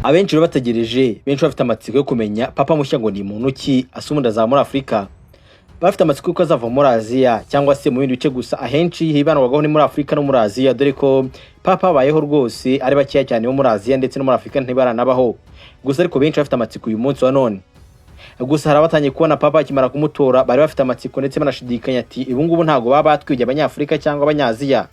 Abenshi bategereje benshi bafite amatsiko yo kumenya papa mushya ngo ni muntu ki asumunda za muri Afrika. Bafite amatsiko ko azava muri Aziya cyangwa se mu bindi bice gusa ahenshi hibanwagaho ni muri Afrika no muri Aziya, dore ko papa bayeho rwose ari bakiya cyane bo muri Aziya ndetse no muri Afrika ntibaranabaho. Gusa ariko benshi bafite amatsiko uyu munsi wa none. Gusa harabatanye kubona papa akimara kumutora bari bafite amatsiko ndetse banashidikanya ati ubu ngubu ntago baba batwije abanyafrika cyangwa abanyaziya.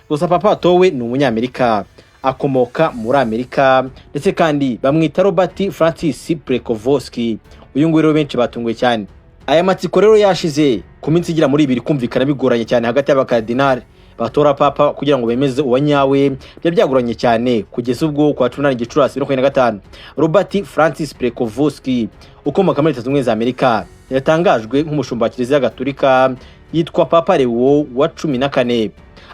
Gusa papa atowe ni umunyamerika, akomoka muri Amerika ndetse kandi bamwita Robert Francis Prekovosky. Uyu nguyu rero benshi batunguye cyane. Aya matsiko rero yashize ku minsi igira muri ibiri kumvikana bigoranye cyane hagati y'abakardinali batora papa kugira ngo bemeze uwanyawe. Byagoranye cyane kugeza ubwo kwa 18 Gicurasi 2025 Robert Francis Prekovosky ukomoka muri Leta Zunze Ubumwe za Amerika yatangajwe nk'umushumba wa Kiliziya Gatolika yitwa Papa Leo wa 14.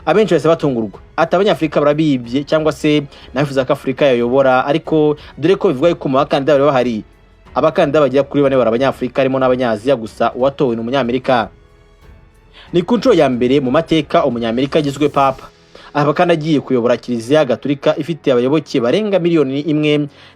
Abenshi bose batungurwa ati abanyafrika barabibye cyangwa se nafifuza ko Afrika yayobora, ariko dore ko bivuga ko mu bakandida bari bahari abakandida bagiye kuri bane barabanyafrika harimo n'abanyaziya, gusa uwatowe ni umunyamerika. Ni ku nshuro ya mbere mu mateka umunyamerika agizwe papa. Aba kandi agiye kuyobora Kiliziya Gatolika ifite abayoboke barenga miliyoni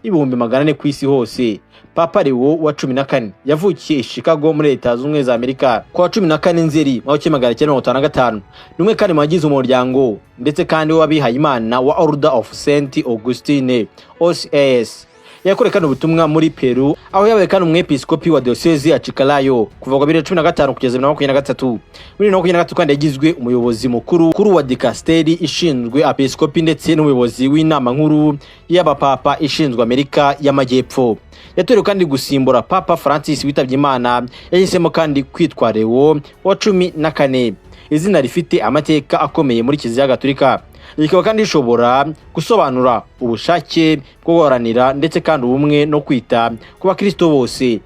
1.4 ku isi hose. Papa Leo wa 14 yavukiye Chicago muri Leta Zunze Ubumwe za Amerika kwa 14 Nzeri 1955. Numwe kandi magize umuryango ndetse kandi wabihaye Imana wa Order of Saint Augustine OCAS. Yakore kandi ubutumwa muri Peru aho yabaye kandi umwepiskopi wa diocese ya Chiclayo kuva 2015 kugeza 2023. Muri 2023 kandi yagizwe umuyobozi mukuru wa dikasteri ishinzwe episkopi ndetse n'umuyobozi w'inama nkuru y'abapapa ishinzwe Amerika y'Amajyepfo. Yatorewe kandi gusimbura Papa Francis witabye Imana. Yahisemo kandi kwitwa Leo wa 14. Izina rifite amateka akomeye muri Kiliziya Gatolika. Ikaba kandi ishobora gusobanura ubushake bwo guharanira ndetse kandi ubumwe no kwita ku bakristo bose.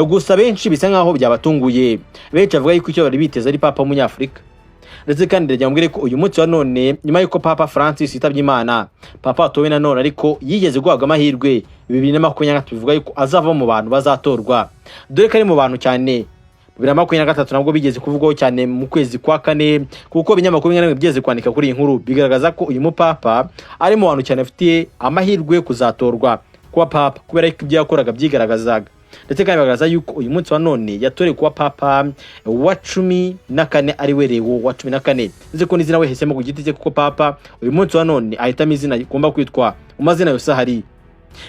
Gusa benshi bisa nkaho byabatunguye. Benshi bavuga yuko icyo bari biteze ari papa w'umunyafrika. Ndetse kandi ndagira ko uyu munsi wa none nyuma yuko Papa Francis yitabye Imana, papa atowe na none ariko yigeze guhabwa amahirwe 2023 bivuga yuko azava mu bantu bazatorwa. Dore ko ari mu bantu cyane 2023 nabwo bigeze kuvugaho cyane mu kwezi kwa 4, kuko binyamakuru bimwe byeze kwandika kuri iyi nkuru bigaragaza ko uyu mupapa ari mu bantu cyane afite amahirwe kuzatorwa kuba papa kubera ko ibyo yakoraga byigaragazaga. Ndetse kandi bagaragaza yuko uyu munsi wa none yatorewe kuba papa wa 14 ari we Leo wa 14. Ndetse ko n'izina we yahisemo ku giti cye kuko papa uyu munsi wa none ahitamo izina igomba kwitwa umazina yose ahari.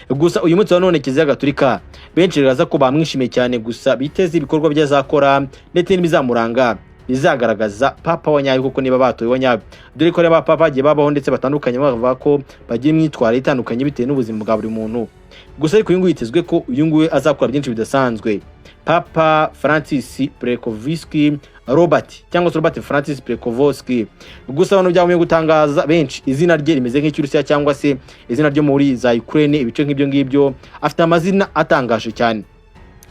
Gusa uyu munsi wa none Kiliziya Gatolika benshi baraza ko bamwishimiye cyane, gusa biteze ibikorwa byazakora ndetse n'ibizamuranga bizagaragaza papa wanyaye kuko niba batoye wanyaye. Dore ko aba papa bagiye babaho ndetse batandukanye bavuga ko bagiye mwitwara itandukanye bitewe n'ubuzima bwa buri muntu. Gusa ariko uyu nguyu yitezwe ko uyu nguyu azakora byinshi bidasanzwe. Papa Francis Prekovosky Robert cyangwa Robert Francis Prekovosky. Gusa abantu byamwe gutangaza benshi izina rye rimeze nk'icyurusiya cyangwa se izina ryo muri za Ukraine, ibice nk'ibyo ngibyo. Afite amazina atangaje cyane.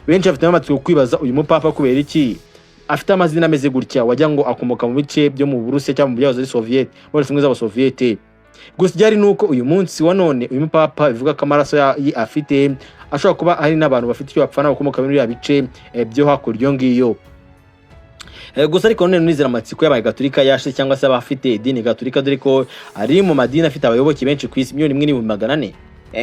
Benshi bafite amatsiko kwibaza uyu mupapa kubera iki afite amazina ameze gutya, wajya ngo akomoka mu bice byo mu Burusiya cyangwa mu byahoze ari Soviet, muri zimwe z'abasoviete. Gusa byari nuko uyu munsi wa none uyu mupapa bivuga ko amaraso afite ashobora kuba hari n'abantu bafite icyo bapfana bakomoka muri ya bice byo hakuryo ngiyo. Gusa ariko none nizera amatsiko y'abagatolika yashe cyangwa se abafite idini gatolika, dore ko ari mu madini afite abayoboke benshi ku isi 1.4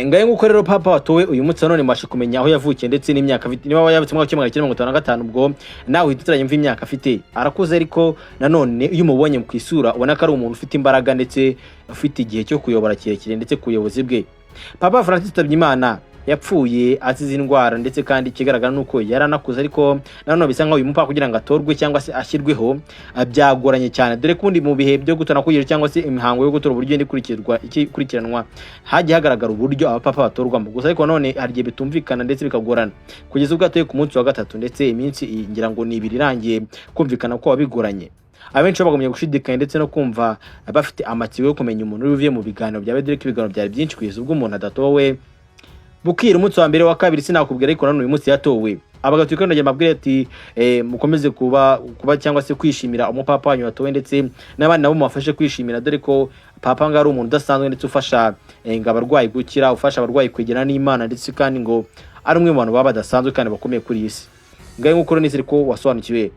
ngaye nguko rero papa watowe uyu munsi none mwashe kumenya aho yavukiye ndetse n'imyaka afite. Niba yabutse mu 1955 ubwo nawe uhitira yumva imyaka afite arakuze, ariko nanone iyo umubonye mu kwisura ubona ko ari umuntu ufite imbaraga ndetse ufite igihe cyo kuyobora kirekire ndetse kuyobozi bwe. Papa Francis yitabye Imana yapfuye azize indwara ndetse kandi kigaragara nuko yaranakuze, ariko nanone bisa nkaho uyu mupapa kugira ngo atorwe cyangwa se ashyirweho byagoranye cyane, dore kundi mu bihe byo gutana kugira cyangwa se imihango yo gutora uburyo ikurikiranwa hagiye hagaragara uburyo abapapa batorwamo. Gusa ariko none hari igihe bitumvikana ndetse bikagorana kugeza ubwo atoye ku munsi wa 3 ndetse iminsi ngira ngo ni 2 irangiye kumvikana ko wabigoranye. Abenshi bagomye gushidikanya ndetse no kumva bafite amatsiko yo kumenya umuntu uvuye mu biganiro bya Bedrek. Ibiganiro byari byinshi kugeza ubwo umuntu adatowe bukira umunsi wa mbere wa kabiri sinakubwira, ariko none uyu munsi yatowe. Abagatolika ndagiye mabwire ati mukomeze kuba cyangwa se kwishimira umupapa wanyu watowe ndetse n'abandi nabo mufashe kwishimira, dore ko papa ngari umuntu udasanzwe ndetse ufasha abarwayi gukira, ufasha abarwayi kwegera n'Imana ndetse kandi ngo ari umwe mu bantu baba badasanzwe kandi bakomeye kuri iyi si. Ngaye nguko nise ariko wasobanukiwe.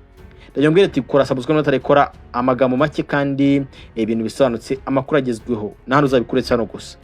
Ndagiye mbwire ati kora subscribe n'utarekora amagambo make kandi ibintu bisobanutse amakuru agezweho nahandi uzabikuretsa no gusa.